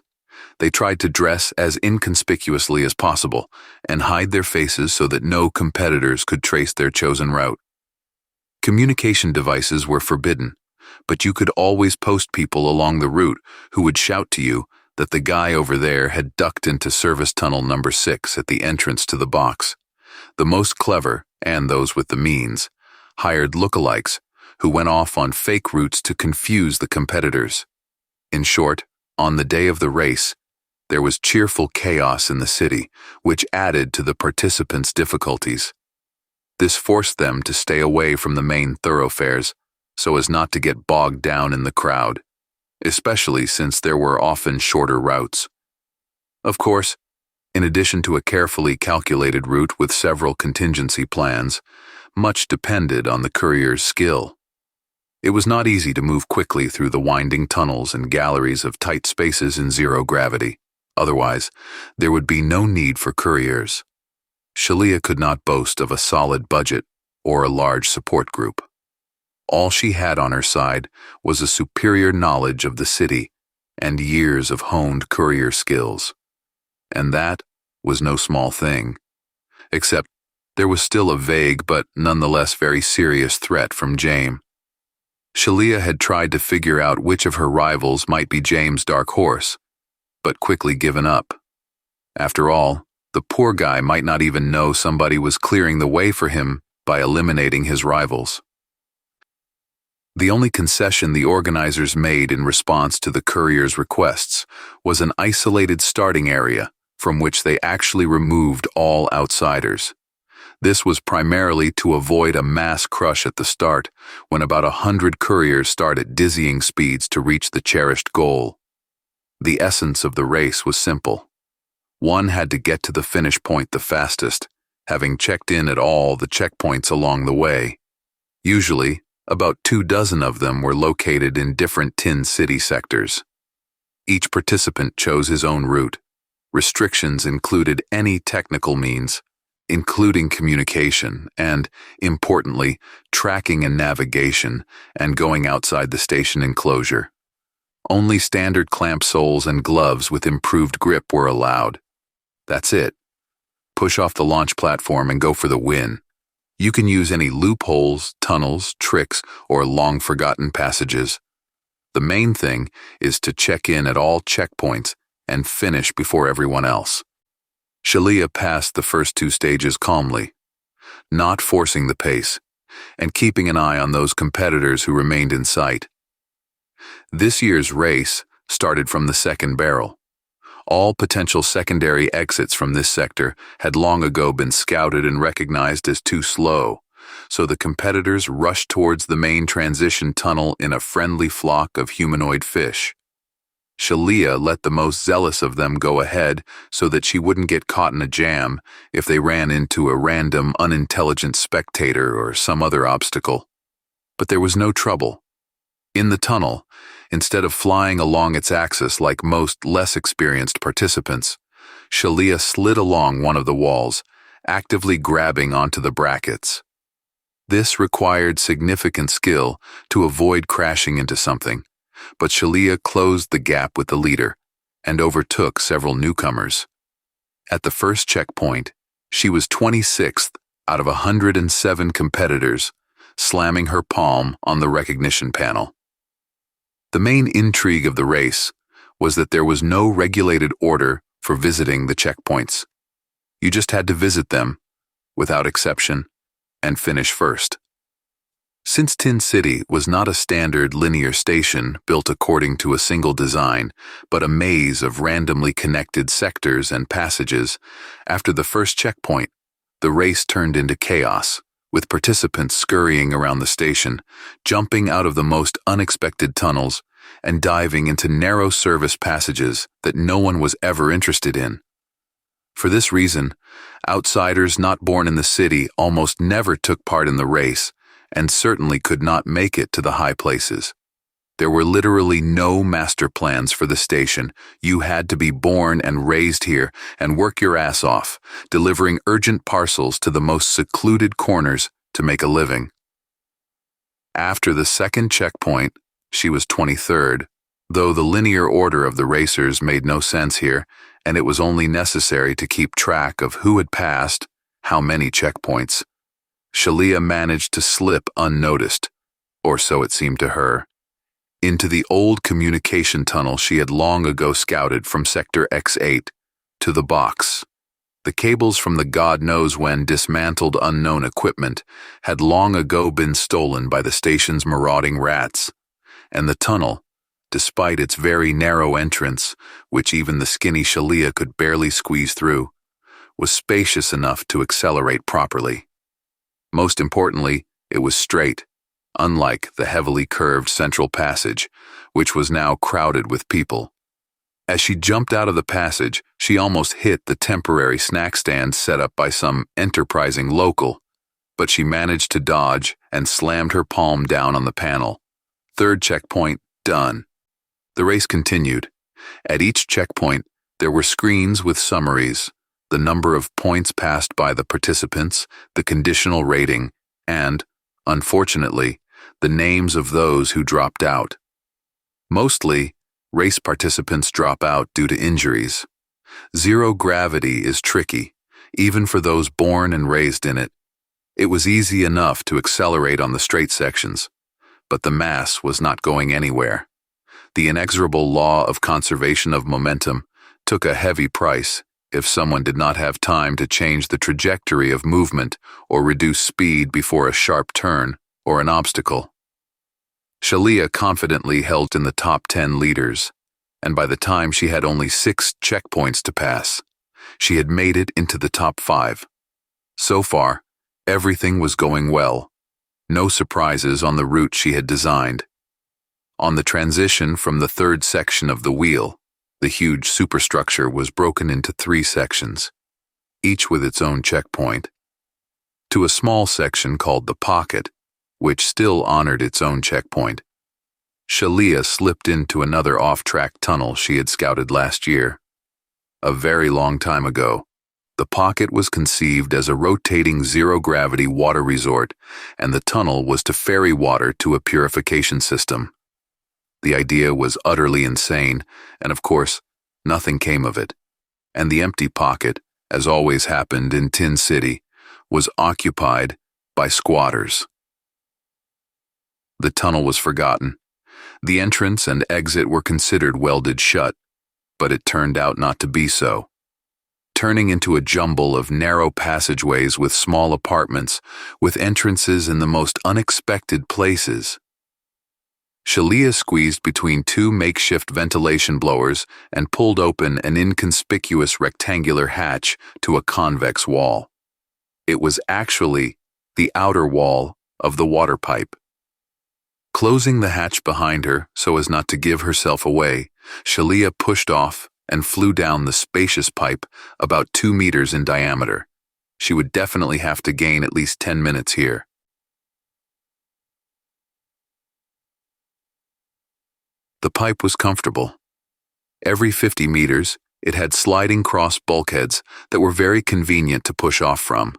they tried to dress as inconspicuously as possible and hide their faces so that no competitors could trace their chosen route. Communication devices were forbidden, but you could always post people along the route who would shout to you that the guy over there had ducked into service tunnel number 6 at the entrance to the box. The most clever, and those with the means, hired lookalikes who went off on fake routes to confuse the competitors. In short, on the day of the race, there was cheerful chaos in the city, which added to the participants' difficulties. This forced them to stay away from the main thoroughfares so as not to get bogged down in the crowd, especially since there were often shorter routes. Of course, in addition to a carefully calculated route with several contingency plans, much depended on the courier's skill. It was not easy to move quickly through the winding tunnels and galleries of tight spaces in zero gravity. Otherwise, there would be no need for couriers. Shalia could not boast of a solid budget or a large support group. All she had on her side was a superior knowledge of the city and years of honed courier skills. And that was no small thing. Except there was still a vague but nonetheless very serious threat from Jame. Shalia had tried to figure out which of her rivals might be Jame's dark horse, but quickly given up. After all, the poor guy might not even know somebody was clearing the way for him by eliminating his rivals. The only concession the organizers made in response to the courier's requests was an isolated starting area from which they actually removed all outsiders. This was primarily to avoid a mass crush at the start when about 100 couriers start at dizzying speeds to reach the cherished goal. The essence of the race was simple. One had to get to the finish point the fastest, having checked in at all the checkpoints along the way. Usually, about 24 of them were located in different Tin City sectors. Each participant chose his own route. Restrictions included any technical means, including communication and, importantly, tracking and navigation, and going outside the station enclosure. Only standard clamp soles and gloves with improved grip were allowed. That's it. Push off the launch platform and go for the win. You can use any loopholes, tunnels, tricks, or long-forgotten passages. The main thing is to check in at all checkpoints and finish before everyone else. Shalia passed the first 2 stages calmly, not forcing the pace, and keeping an eye on those competitors who remained in sight. This year's race started from the second barrel. All potential secondary exits from this sector had long ago been scouted and recognized as too slow, so the competitors rushed towards the main transition tunnel in a friendly flock of humanoid fish. Shalia let the most zealous of them go ahead so that she wouldn't get caught in a jam if they ran into a random, unintelligent spectator or some other obstacle. But there was no trouble. In the tunnel, instead of flying along its axis like most less experienced participants, Shalia slid along one of the walls, actively grabbing onto the brackets. This required significant skill to avoid crashing into something, but Shalia closed the gap with the leader and overtook several newcomers. At the first checkpoint, she was 26th out of 107 competitors, slamming her palm on the recognition panel. The main intrigue of the race was that there was no regulated order for visiting the checkpoints. You just had to visit them, without exception, and finish first. Since Tin City was not a standard linear station built according to a single design, but a maze of randomly connected sectors and passages, after the first checkpoint, the race turned into chaos, with participants scurrying around the station, jumping out of the most unexpected tunnels, and diving into narrow service passages that no one was ever interested in. For this reason, outsiders not born in the city almost never took part in the race, and certainly could not make it to the high places. There were literally no master plans for the station. You had to be born and raised here and work your ass off, delivering urgent parcels to the most secluded corners to make a living. After the second checkpoint, she was 23rd, though the linear order of the racers made no sense here, and it was only necessary to keep track of who had passed how many checkpoints. Shalia managed to slip unnoticed, or so it seemed to her, into the old communication tunnel she had long ago scouted from Sector X8 to the box. The cables from the God-knows-when dismantled unknown equipment had long ago been stolen by the station's marauding rats, and the tunnel, despite its very narrow entrance, which even the skinny Shalia could barely squeeze through, was spacious enough to accelerate properly. Most importantly, it was straight, unlike the heavily curved central passage, which was now crowded with people. As she jumped out of the passage, she almost hit the temporary snack stand set up by some enterprising local, but she managed to dodge and slammed her palm down on the panel. Third checkpoint, done. The race continued. At each checkpoint, there were screens with summaries, the number of points passed by the participants, the conditional rating, and, unfortunately, the names of those who dropped out. Mostly, race participants drop out due to injuries. Zero gravity is tricky, even for those born and raised in it. It was easy enough to accelerate on the straight sections, but the mass was not going anywhere. The inexorable law of conservation of momentum took a heavy price if someone did not have time to change the trajectory of movement or reduce speed before a sharp turn or an obstacle. Shalia confidently held in the top 10 leaders, and by the time she had only 6 checkpoints to pass, she had made it into the top 5. So far, everything was going well. No surprises on the route she had designed. On the transition from the third section of the wheel, the huge superstructure was broken into 3 sections, each with its own checkpoint, to a small section called the pocket, which still honored its own checkpoint. Shalia slipped into another off-track tunnel she had scouted last year. A very long time ago, the pocket was conceived as a rotating zero-gravity water resort, and the tunnel was to ferry water to a purification system. The idea was utterly insane, and of course, nothing came of it. And the empty pocket, as always happened in Tin City, was occupied by squatters. The tunnel was forgotten. The entrance and exit were considered welded shut, but it turned out not to be so, turning into a jumble of narrow passageways with small apartments, with entrances in the most unexpected places. Shalia squeezed between 2 makeshift ventilation blowers and pulled open an inconspicuous rectangular hatch to a convex wall. It was actually the outer wall of the water pipe. Closing the hatch behind her so as not to give herself away, Shalia pushed off and flew down the spacious pipe about 2 meters in diameter. She would definitely have to gain at least 10 minutes here. The pipe was comfortable. Every 50 meters, it had sliding cross bulkheads that were very convenient to push off from.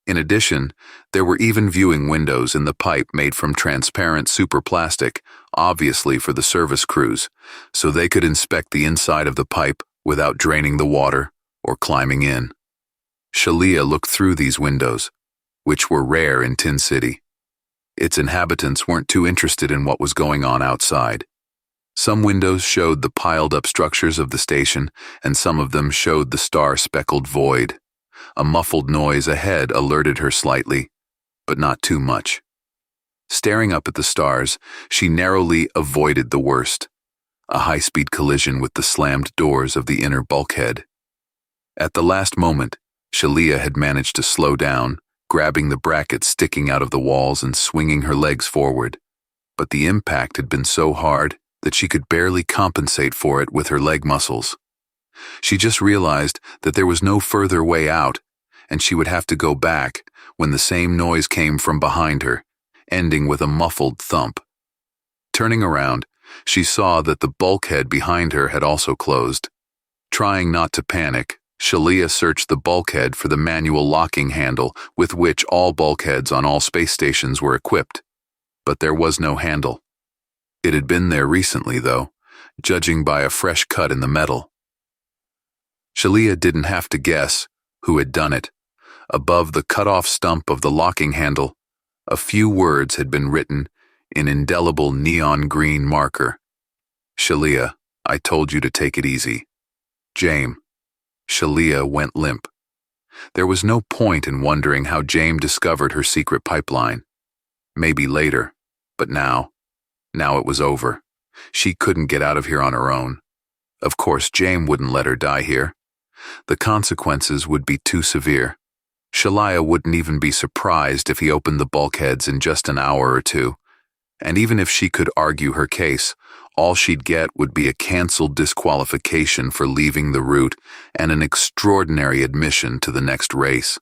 In addition, there were even viewing windows in the pipe made from transparent superplastic, obviously for the service crews, so they could inspect the inside of the pipe without draining the water or climbing in. Shalia looked through these windows, which were rare in Tin City. Its inhabitants weren't too interested in what was going on outside. Some windows showed the piled-up structures of the station, and some of them showed the star-speckled void. A muffled noise ahead alerted her slightly, but not too much. Staring up at the stars, she narrowly avoided the worst, a high-speed collision with the slammed doors of the inner bulkhead. At the last moment, Shalia had managed to slow down, grabbing the brackets sticking out of the walls and swinging her legs forward. But the impact had been so hard that she could barely compensate for it with her leg muscles. She just realized that there was no further way out, and she would have to go back when the same noise came from behind her, ending with a muffled thump. Turning around, she saw that the bulkhead behind her had also closed. Trying not to panic, Shalia searched the bulkhead for the manual locking handle with which all bulkheads on all space stations were equipped, but there was no handle. It had been there recently, though, judging by a fresh cut in the metal. Shalia didn't have to guess who had done it. Above the cut-off stump of the locking handle, a few words had been written in indelible neon green marker. Shalia, I told you to take it easy. Jame. Shalia went limp. There was no point in wondering how Jame discovered her secret pipeline. Maybe later, but now it was over. She couldn't get out of here on her own. Of course, Jame wouldn't let her die here. The consequences would be too severe. Shalia wouldn't even be surprised if he opened the bulkheads in just an hour or two. And even if she could argue her case, all she'd get would be a canceled disqualification for leaving the route and an extraordinary admission to the next race.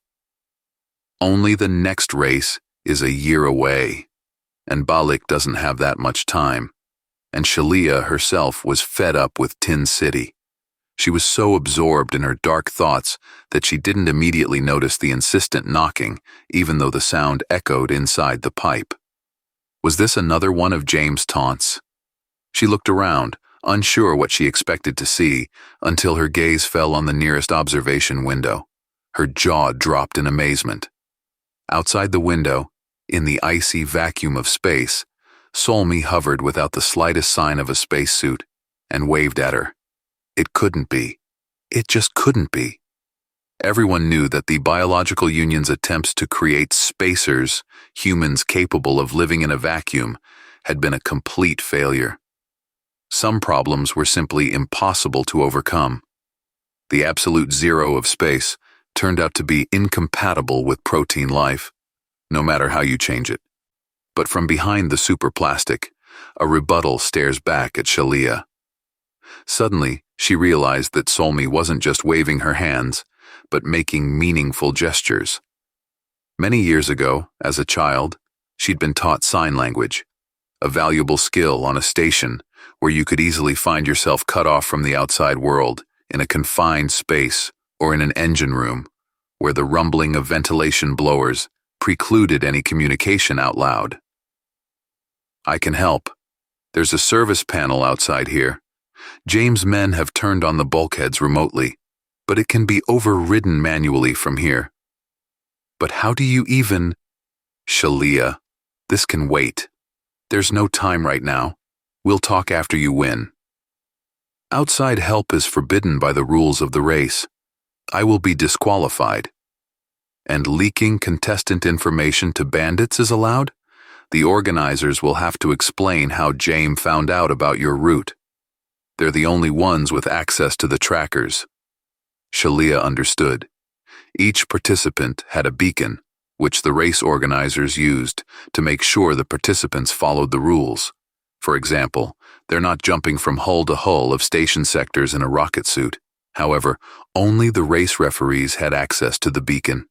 Only the next race is a year away, and Balik doesn't have that much time. And Shalia herself was fed up with Tin City. She was so absorbed in her dark thoughts that she didn't immediately notice the insistent knocking, even though the sound echoed inside the pipe. Was this another one of Jame's taunts? She looked around, unsure what she expected to see, until her gaze fell on the nearest observation window. Her jaw dropped in amazement. Outside the window, in the icy vacuum of space, Solmi hovered without the slightest sign of a spacesuit and waved at her. It couldn't be. It just couldn't be. Everyone knew that the biological union's attempts to create spacers, humans capable of living in a vacuum, had been a complete failure. Some problems were simply impossible to overcome. The absolute zero of space turned out to be incompatible with protein life, no matter how you change it. But from behind the superplastic, a rebuttal stares back at Shalia. Suddenly, she realized that Solmi wasn't just waving her hands, but making meaningful gestures. Many years ago, as a child, she'd been taught sign language, a valuable skill on a station where you could easily find yourself cut off from the outside world in a confined space or in an engine room where the rumbling of ventilation blowers precluded any communication out loud. I can help. There's a service panel outside here. Jame's men have turned on the bulkheads remotely, but it can be overridden manually from here. But how do you even... Shalia, this can wait. There's no time right now. We'll talk after you win. Outside help is forbidden by the rules of the race. I will be disqualified. And leaking contestant information to bandits is allowed? The organizers will have to explain how Jame found out about your route. They're the only ones with access to the trackers. Shalia understood. Each participant had a beacon, which the race organizers used to make sure the participants followed the rules. For example, they're not jumping from hull to hull of station sectors in a rocket suit. However, only the race referees had access to the beacon.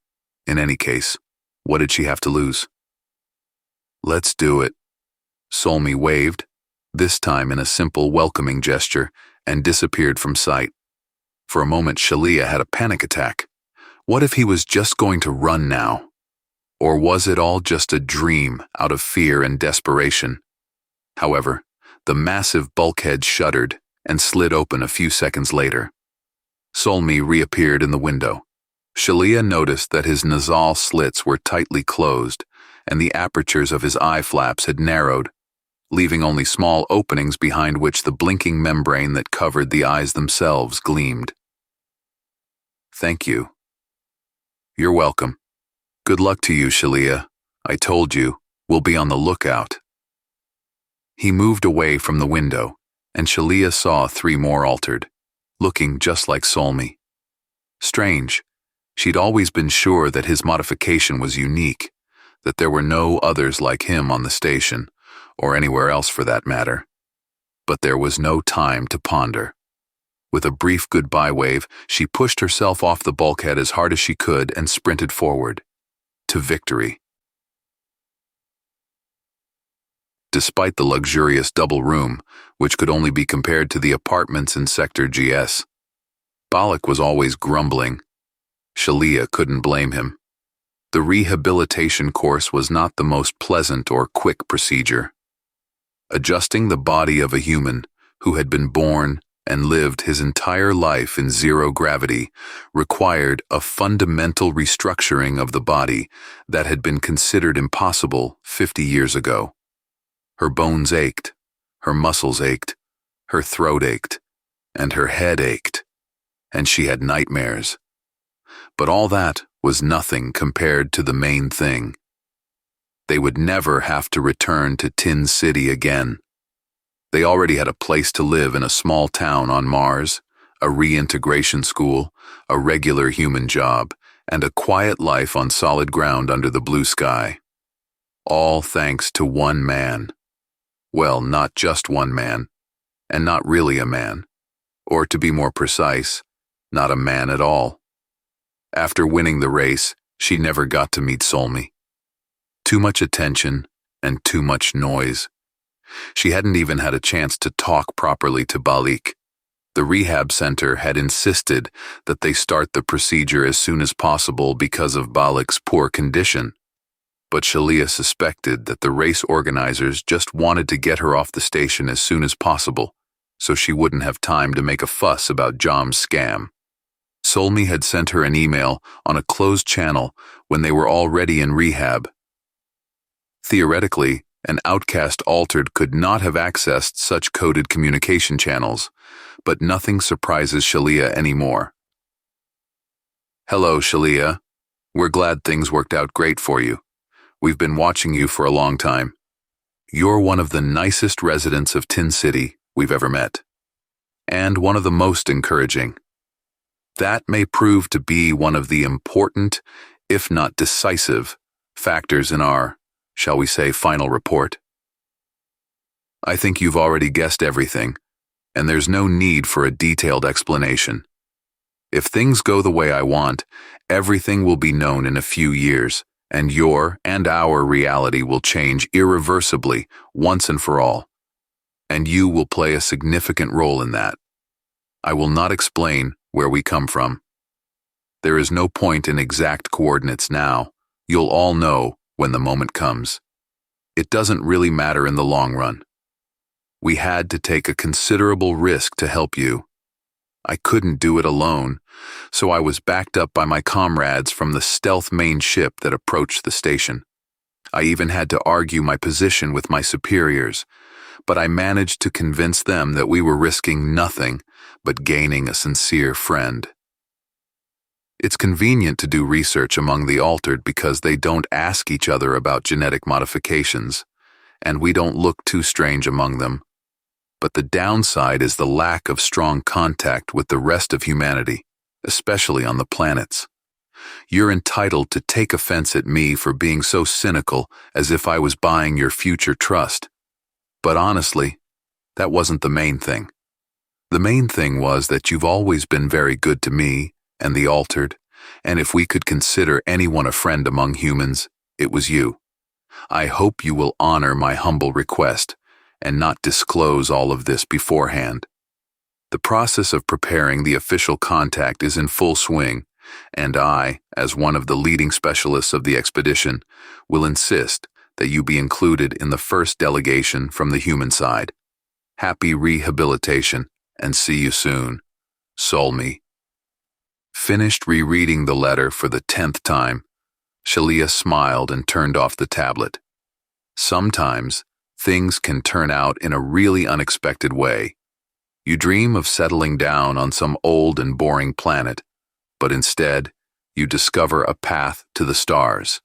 In any case, what did she have to lose? Let's do it. Solmi waved, this time in a simple welcoming gesture, and disappeared from sight. For a moment, Shalia had a panic attack. What if he was just going to run now? Or was it all just a dream out of fear and desperation? However, the massive bulkhead shuddered and slid open a few seconds later. Solmi reappeared in the window. Shalia noticed that his nasal slits were tightly closed, and the apertures of his eye flaps had narrowed, leaving only small openings behind which the blinking membrane that covered the eyes themselves gleamed. Thank you. You're welcome. Good luck to you, Shalia. I told you, we'll be on the lookout. He moved away from the window, and Shalia saw 3 more altered, looking just like Solmi. Strange. She'd always been sure that his modification was unique, that there were no others like him on the station, or anywhere else for that matter. But there was no time to ponder. With a brief goodbye wave, she pushed herself off the bulkhead as hard as she could and sprinted forward, to victory. Despite the luxurious double room, which could only be compared to the apartments in Sector GS, Balik was always grumbling. Shalia couldn't blame him. The rehabilitation course was not the most pleasant or quick procedure. Adjusting the body of a human who had been born and lived his entire life in zero gravity, required a fundamental restructuring of the body that had been considered impossible 50 years ago. Her bones ached, her muscles ached, her throat ached, and her head ached, and she had nightmares. But all that was nothing compared to the main thing. They would never have to return to Tin City again. They already had a place to live in a small town on Mars, a reintegration school, a regular human job, and a quiet life on solid ground under the blue sky. All thanks to one man. Well, not just one man, and not really a man. Or to be more precise, not a man at all. After winning the race, she never got to meet Solmi. Too much attention and too much noise. She hadn't even had a chance to talk properly to Balik. The rehab center had insisted that they start the procedure as soon as possible because of Balik's poor condition. But Shalia suspected that the race organizers just wanted to get her off the station as soon as possible, so she wouldn't have time to make a fuss about Jame's scam. Solmi had sent her an email on a closed channel when they were already in rehab. Theoretically, an outcast altered could not have accessed such coded communication channels, but nothing surprises Shalia anymore. Hello, Shalia. We're glad things worked out great for you. We've been watching you for a long time. You're one of the nicest residents of Tin City we've ever met, and one of the most encouraging. That may prove to be one of the important, if not decisive, factors in our, shall we say, final report. I think you've already guessed everything, and there's no need for a detailed explanation. If things go the way I want, everything will be known in a few years, and your and our reality will change irreversibly once and for all. And you will play a significant role in that. I will not explain where we come from. There is no point in exact coordinates now. You'll all know when the moment comes. It doesn't really matter in the long run. We had to take a considerable risk to help you. I couldn't do it alone, so I was backed up by my comrades from the stealth main ship that approached the station. I even had to argue my position with my superiors, but I managed to convince them that we were risking nothing but gaining a sincere friend. It's convenient to do research among the altered because they don't ask each other about genetic modifications, and we don't look too strange among them. But the downside is the lack of strong contact with the rest of humanity, especially on the planets. You're entitled to take offense at me for being so cynical as if I was buying your future trust. But honestly, that wasn't the main thing. The main thing was that you've always been very good to me and the altered, and if we could consider anyone a friend among humans, it was you. I hope you will honor my humble request and not disclose all of this beforehand. The process of preparing the official contact is in full swing, and I, as one of the leading specialists of the expedition, will insist that you be included in the first delegation from the human side. Happy rehabilitation, and see you soon. Solmi. Finished rereading the letter for the 10th time, Shalia smiled and turned off the tablet. Sometimes, things can turn out in a really unexpected way. You dream of settling down on some old and boring planet, but instead, you discover a path to the stars.